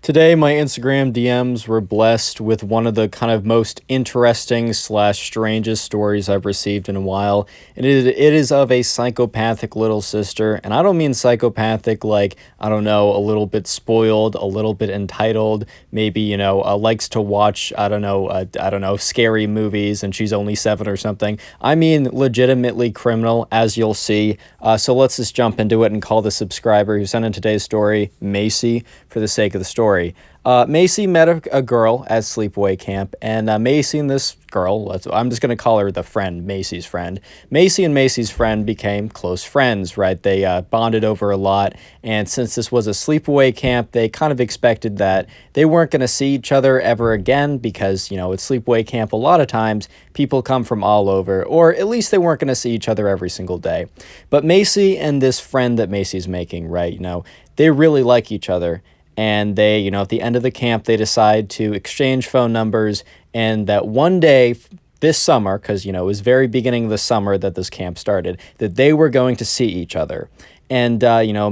Today, my Instagram DMs were blessed with one of the kind of most interesting slash strangest stories I've received in a while. And it is of a psychopathic little sister. And I don't mean psychopathic like, I don't know, a little bit spoiled, a little bit entitled, maybe, likes to watch, I don't know, scary movies and she's only 7 or something. I mean legitimately criminal, as you'll see. So let's just jump into it and call the subscriber who sent in today's story Macy for the sake of the story. Macy met a girl at sleepaway camp, and Macy and this girl, I'm just going to call her the friend, Macy's friend. Macy and Macy's friend became close friends, right? They bonded over a lot, and since this was a sleepaway camp, they kind of expected that they weren't going to see each other ever again because, at sleepaway camp, a lot of times people come from all over, or at least they weren't going to see each other every single day. But Macy and this friend that Macy's making, right, they really like each other. And they, at the end of the camp, they decide to exchange phone numbers. And that one day this summer, because, it was very beginning of the summer that this camp started, that they were going to see each other. And,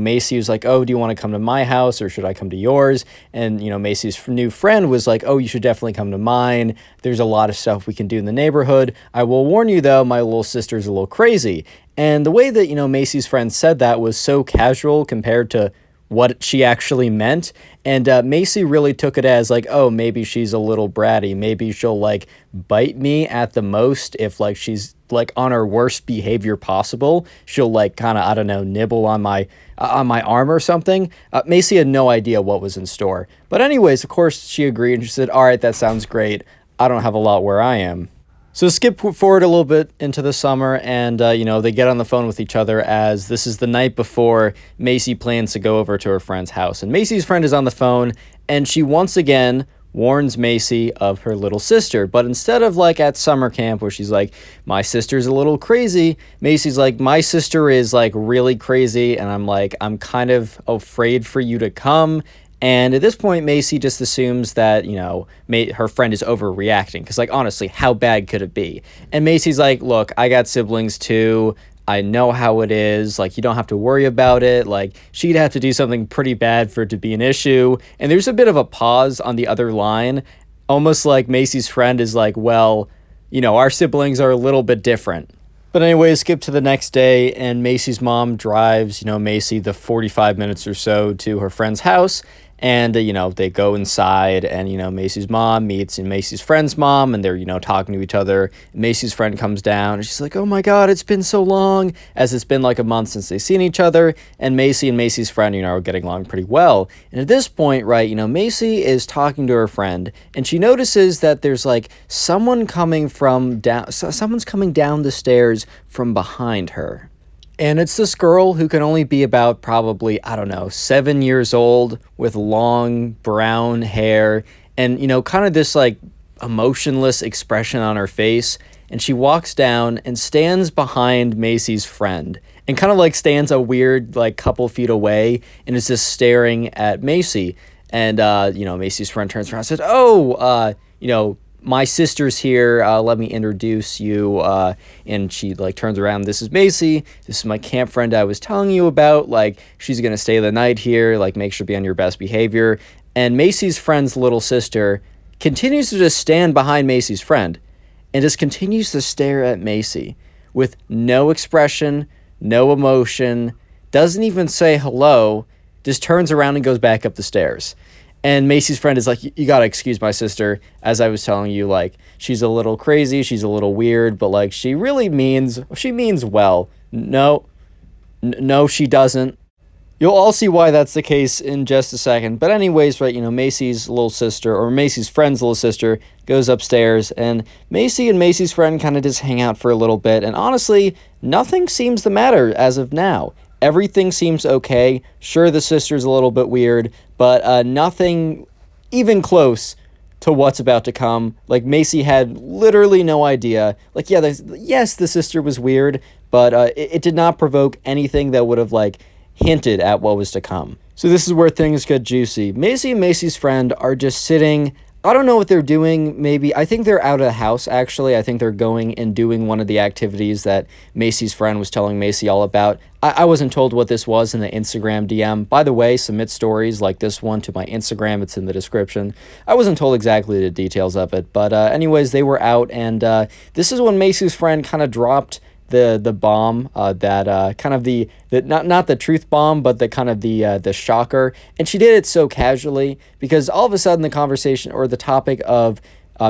Macy was like, oh, do you want to come to my house or should I come to yours? And, Macy's new friend was like, oh, you should definitely come to mine. There's a lot of stuff we can do in the neighborhood. I will warn you, though, my little sister's a little crazy. And the way that, Macy's friend said that was so casual compared to what she actually meant. And Macy really took it as like, oh, maybe she's a little bratty. Maybe she'll like bite me at the most if like she's like on her worst behavior possible. She'll like kind of, I don't know, nibble on my arm or something. Macy had no idea what was in store. But anyways, of course, she agreed and she said, all right, that sounds great. I don't have a lot where I am. So skip forward a little bit into the summer and, they get on the phone with each other as this is the night before Macy plans to go over to her friend's house. And Macy's friend is on the phone and she once again warns Macy of her little sister. But instead of like at summer camp where she's like, my sister's a little crazy, Macy's like, my sister is like really crazy. And I'm kind of afraid for you to come. And at this point, Macy just assumes that, her friend is overreacting. Because, honestly, how bad could it be? And Macy's like, look, I got siblings too. I know how it is. You don't have to worry about it. She'd have to do something pretty bad for it to be an issue. And there's a bit of a pause on the other line. Almost like Macy's friend is like, well, our siblings are a little bit different. But anyways, skip to the next day, and Macy's mom drives, Macy the 45 minutes or so to her friend's house. And, they go inside and, Macy's mom meets Macy's friend's mom and they're, talking to each other. Macy's friend comes down and she's like, oh my God, it's been so long, as it's been like a month since they've seen each other. And Macy and Macy's friend, are getting along pretty well. And at this point, right, Macy is talking to her friend and she notices that there's someone's coming down the stairs from behind her. And it's this girl who can only be about probably, 7 years old with long brown hair and, kind of this emotionless expression on her face. And she walks down and stands behind Macy's friend and kind of stands a weird couple feet away and is just staring at Macy. And, Macy's friend turns around and says, oh, my sister's here, let me introduce you, and she, turns around, this is Macy, this is my camp friend I was telling you about, she's gonna stay the night here, make sure to be on your best behavior, and Macy's friend's little sister continues to just stand behind Macy's friend, and just continues to stare at Macy, with no expression, no emotion, doesn't even say hello, just turns around and goes back up the stairs. And Macy's friend is like, you gotta excuse my sister. As I was telling you, she's a little crazy, she's a little weird, but she means well. No, she doesn't. You'll all see why that's the case in just a second. But anyways, right, Macy's little sister, or Macy's friend's little sister, goes upstairs, and Macy and Macy's friend kind of just hang out for a little bit. And honestly, nothing seems to matter as of now. Everything seems okay. Sure, the sister's a little bit weird, but nothing even close to what's about to come. Macy had literally no idea. Yes, the sister was weird, but it did not provoke anything that would have, hinted at what was to come. So this is where things get juicy. Macy and Macy's friend are just sitting. I don't know what they're doing. Maybe, I think they're out of the house, actually. I think they're going and doing one of the activities that Macy's friend was telling Macy all about. I wasn't told what this was in the Instagram DM. By the way, submit stories like this one to my Instagram. It's in the description. I wasn't told exactly the details of it. But anyways, they were out. And this is when Macy's friend kind of dropped the bomb, that kind of the not the truth bomb, but the kind of the shocker. And she did it so casually because all of a sudden the conversation or the topic of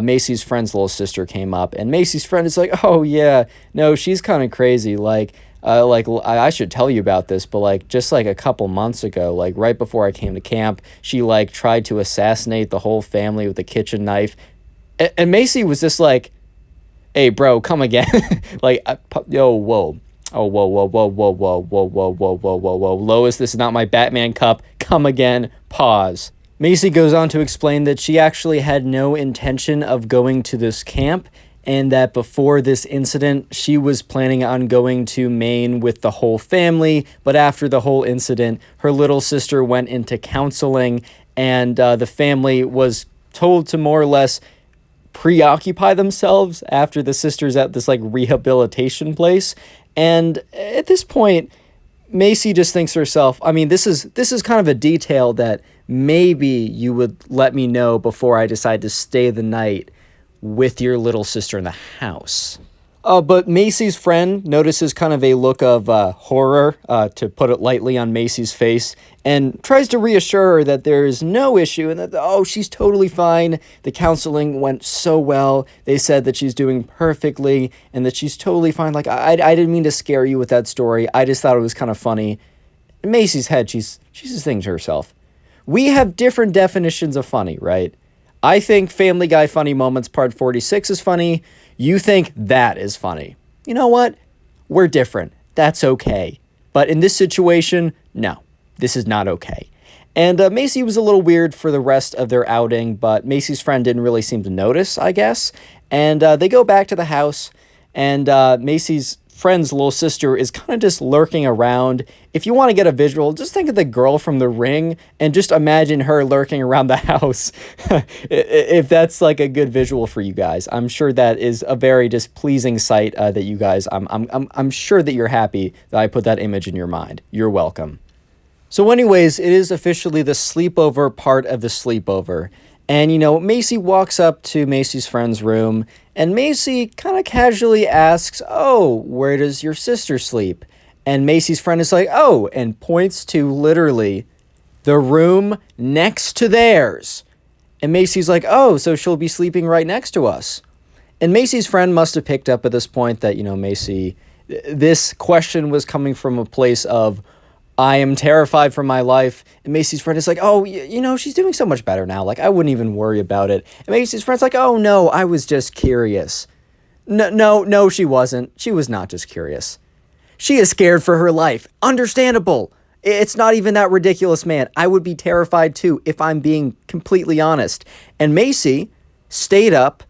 Macy's friend's little sister came up. And Macy's friend is like, oh, yeah, no, she's kind of crazy. Like, I should tell you about this, but like just like a couple months ago, like right before I came to camp, she like tried to assassinate the whole family with a kitchen knife. And Macy was just like, hey, bro, come again. Like, yo, whoa. Oh, whoa, whoa, whoa, whoa, whoa, whoa, whoa, whoa, whoa, whoa, whoa. Lois, this is not my Batman cup. Come again. Pause. Macy goes on to explain that she actually had no intention of going to this camp, and that before this incident, she was planning on going to Maine with the whole family. But after the whole incident, her little sister went into counseling, and the family was told to more or less preoccupy themselves after the sister's at this like rehabilitation place. And at this point, Macy just thinks to herself, I mean, this is kind of a detail that maybe you would let me know before I decide to stay the night with your little sister in the house. But Macy's friend notices kind of a look of horror, to put it lightly, on Macy's face, and tries to reassure her that there is no issue and that, oh, she's totally fine. The counseling went so well. They said that she's doing perfectly and that she's totally fine. Like, I didn't mean to scare you with that story. I just thought it was kind of funny. In Macy's head, she's just thinking to herself, we have different definitions of funny, right? I think Family Guy Funny Moments Part 46 is funny. You think that is funny. You know what? We're different. That's okay. But in this situation, no, this is not okay. And Macy was a little weird for the rest of their outing, but Macy's friend didn't really seem to notice, I guess. And they go back to the house, and Macy's friend's little sister is kind of just lurking around. If you want to get a visual, just think of the girl from The Ring and just imagine her lurking around the house. If that's like a good visual for you guys, I'm sure that is a very displeasing sight that you guys, I'm sure that you're happy that I put that image in your mind. You're welcome. So anyways, it is officially the sleepover part of the sleepover. And, you know, Macy walks up to Macy's friend's room, and Macy kind of casually asks, oh, where does your sister sleep? And Macy's friend is like, oh, and points to literally the room next to theirs. And Macy's like, oh, so she'll be sleeping right next to us. And Macy's friend must have picked up at this point that, you know, Macy, this question was coming from a place of, I am terrified for my life. And Macy's friend is like, oh, you know, she's doing so much better now. Like, I wouldn't even worry about it. And Macy's friend's like, oh, no, I was just curious. No, she wasn't. She was not just curious. She is scared for her life. Understandable. It's not even that ridiculous, man. I would be terrified too, if I'm being completely honest. And Macy stayed up,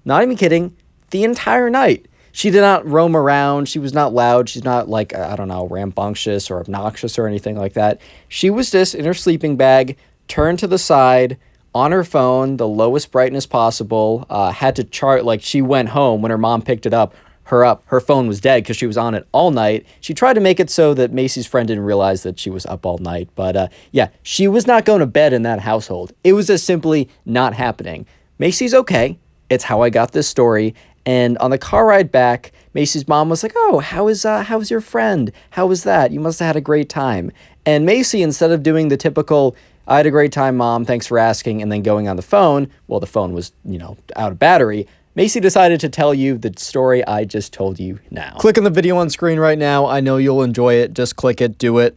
not even kidding, the entire night. She did not roam around. She was not loud. She's not like, I don't know, rambunctious or obnoxious or anything like that. She was just in her sleeping bag, turned to the side, on her phone, the lowest brightness possible, had to chart, like she went home when her mom picked it up. Her phone was dead because she was on it all night. She tried to make it so that Macy's friend didn't realize that she was up all night. But yeah, she was not going to bed in that household. It was just simply not happening. Macy's okay. It's how I got this story. And on the car ride back, Macy's mom was like, oh, how's your friend? How was that? You must have had a great time. And Macy, instead of doing the typical, I had a great time, Mom, thanks for asking, and then going on the phone, well, the phone was, you know, out of battery, Macy decided to tell you the story I just told you now. Click on the video on screen right now. I know you'll enjoy it. Just click it, do it.